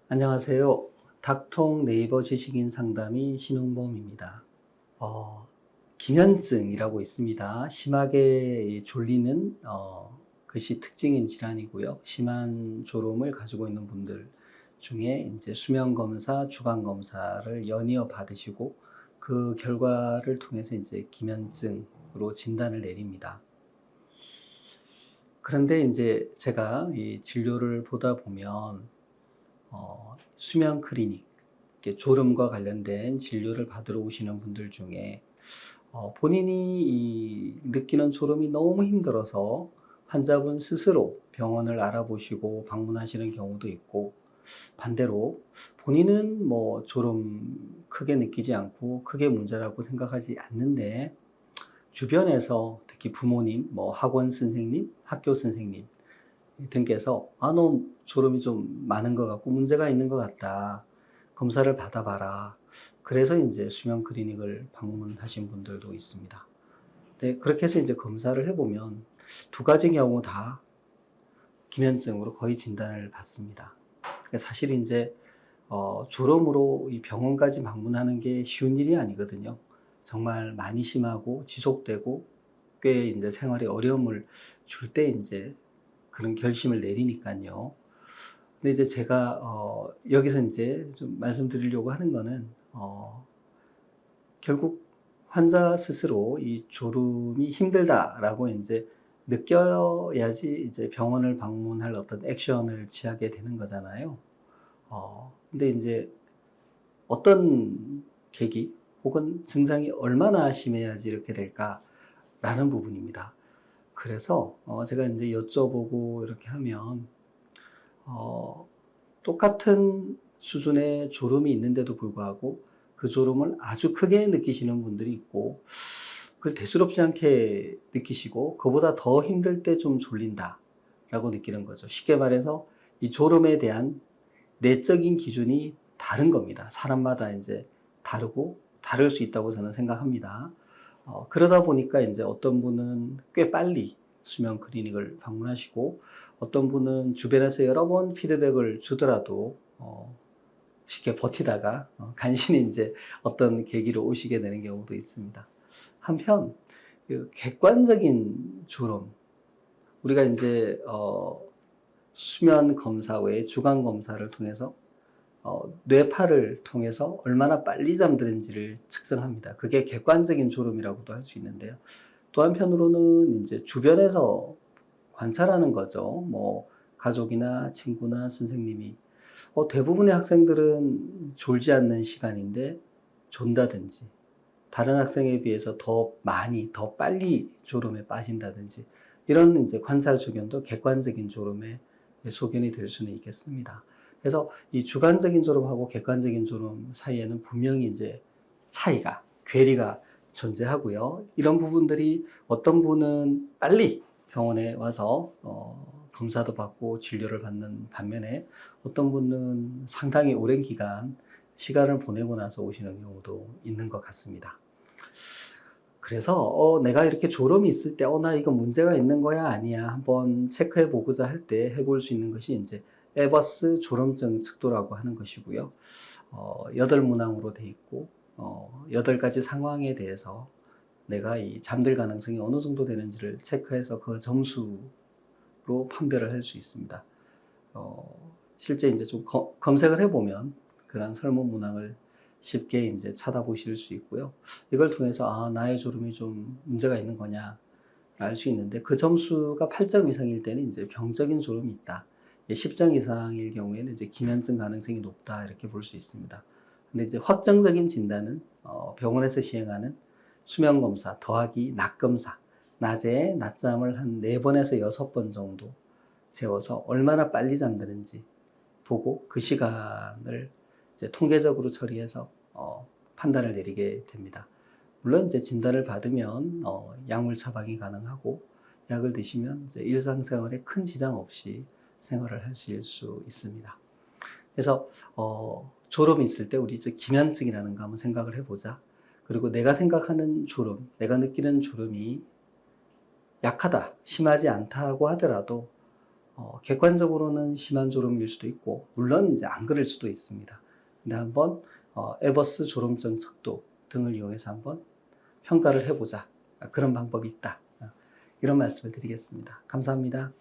안녕하세요. 닥통 네이버 지식인 상담의 신흥범입니다. 어, 기면증이라고 있습니다. 심하게 졸리는 것이 특징인 질환이고요. 심한 졸음을 가지고 있는 분들 중에 이제 수면 검사, 주간 검사를 연이어 받으시고 그 결과를 통해서 이제 기면증으로 진단을 내립니다. 그런데 이제 제가 이 진료를 보다 보면 수면 클리닉, 졸음과 관련된 진료를 받으러 오시는 분들 중에 본인이 느끼는 졸음이 너무 힘들어서 환자분 스스로 병원을 알아보시고 방문하시는 경우도 있고, 반대로 본인은 뭐 졸음 크게 느끼지 않고 크게 문제라고 생각하지 않는데 주변에서 특히 부모님, 뭐 학원 선생님, 학교 선생님 등께서 너 졸음이 좀 많은 것 같고 문제가 있는 것 같다. 검사를 받아봐라. 그래서 이제 수면 클리닉을 방문하신 분들도 있습니다. 네, 그렇게 해서 이제 검사를 해보면 두 가지 경우 다 기면증으로 거의 진단을 받습니다. 사실 이제 졸음으로 이 병원까지 방문하는 게 쉬운 일이 아니거든요. 정말 많이 심하고 지속되고 꽤 이제 생활에 어려움을 줄 때 이제 그런 결심을 내리니까요. 근데 이제 제가 여기서 이제 좀 말씀드리려고 하는 거는 결국 환자 스스로 이 졸음이 힘들다라고 이제 느껴야지 이제 병원을 방문할 어떤 액션을 취하게 되는 거잖아요. 근데 이제 어떤 계기 혹은 증상이 얼마나 심해야지 이렇게 될까라는 부분입니다. 그래서 제가 이제 여쭤보고 이렇게 하면 어, 똑같은 수준의 졸음이 있는데도 불구하고 그 졸음을 아주 크게 느끼시는 분들이 있고, 그걸 대수롭지 않게 느끼시고 그보다 더 힘들 때 좀 졸린다 라고 느끼는 거죠. 쉽게 말해서 이 졸음에 대한 내적인 기준이 다른 겁니다. 사람마다 이제 다르고 다를 수 있다고 저는 생각합니다. 그러다 보니까 이제 어떤 분은 꽤 빨리 수면 클리닉을 방문하시고, 어떤 분은 주변에서 여러 번 피드백을 주더라도 쉽게 버티다가 간신히 이제 어떤 계기로 오시게 되는 경우도 있습니다. 한편 그 객관적인 졸음, 우리가 이제 수면 검사 외에 주간 검사를 통해서 뇌파를 통해서 얼마나 빨리 잠드는지를 측정합니다. 그게 객관적인 졸음이라고도 할 수 있는데요. 또 한편으로는 이제 주변에서 관찰하는 거죠. 뭐 가족이나 친구나 선생님이 대부분의 학생들은 졸지 않는 시간인데 존다든지, 다른 학생에 비해서 더 많이, 더 빨리 졸음에 빠진다든지, 이런 이제 관찰 소견도 객관적인 졸음의 소견이 될 수는 있겠습니다. 그래서 이 주관적인 졸음하고 객관적인 졸음 사이에는 분명히 이제 차이가, 괴리가 존재하고요. 이런 부분들이 어떤 분은 빨리 병원에 와서 검사도 받고 진료를 받는 반면에 어떤 분은 상당히 오랜 기간 시간을 보내고 나서 오시는 경우도 있는 것 같습니다. 그래서 내가 이렇게 졸음이 있을 때 나 이거 문제가 있는 거야 아니야 한번 체크해 보고자 할 때 해볼 수 있는 것이 이제 에버스 졸음증 측도라고 하는 것이고요. 8문항으로 돼 있고 8가지 상황에 대해서 내가 이 잠들 가능성이 어느 정도 되는지를 체크해서 그 점수로 판별을 할 수 있습니다. 실제 이제 좀 검색을 해보면 그런 설문 문항을 쉽게 이제 찾아보실 수 있고요. 이걸 통해서 나의 졸음이 좀 문제가 있는 거냐 알 수 있는데, 그 점수가 8점 이상일 때는 이제 병적인 졸음이 있다. 10점 이상일 경우에는 이제 기면증 가능성이 높다 이렇게 볼 수 있습니다. 근데 이제 확정적인 진단은 병원에서 시행하는 수면 검사 더하기 낮 검사, 낮에 낮잠을 한 4번에서 6번 정도 재워서 얼마나 빨리 잠드는지 보고 그 시간을 이제 통계적으로 처리해서 판단을 내리게 됩니다. 물론 이제 진단을 받으면 약물 처방이 가능하고, 약을 드시면 이제 일상생활에 큰 지장 없이 생활을 하실 수 있습니다. 그래서 졸음이 있을 때 우리 이제 기면증이라는 거 한번 생각을 해보자. 그리고 내가 생각하는 졸음, 내가 느끼는 졸음이 약하다, 심하지 않다고 하더라도 객관적으로는 심한 졸음일 수도 있고, 물론 이제 안 그럴 수도 있습니다. 근데 한번 에버스 졸음증 척도 등을 이용해서 한번 평가를 해보자. 그런 방법이 있다. 이런 말씀을 드리겠습니다. 감사합니다.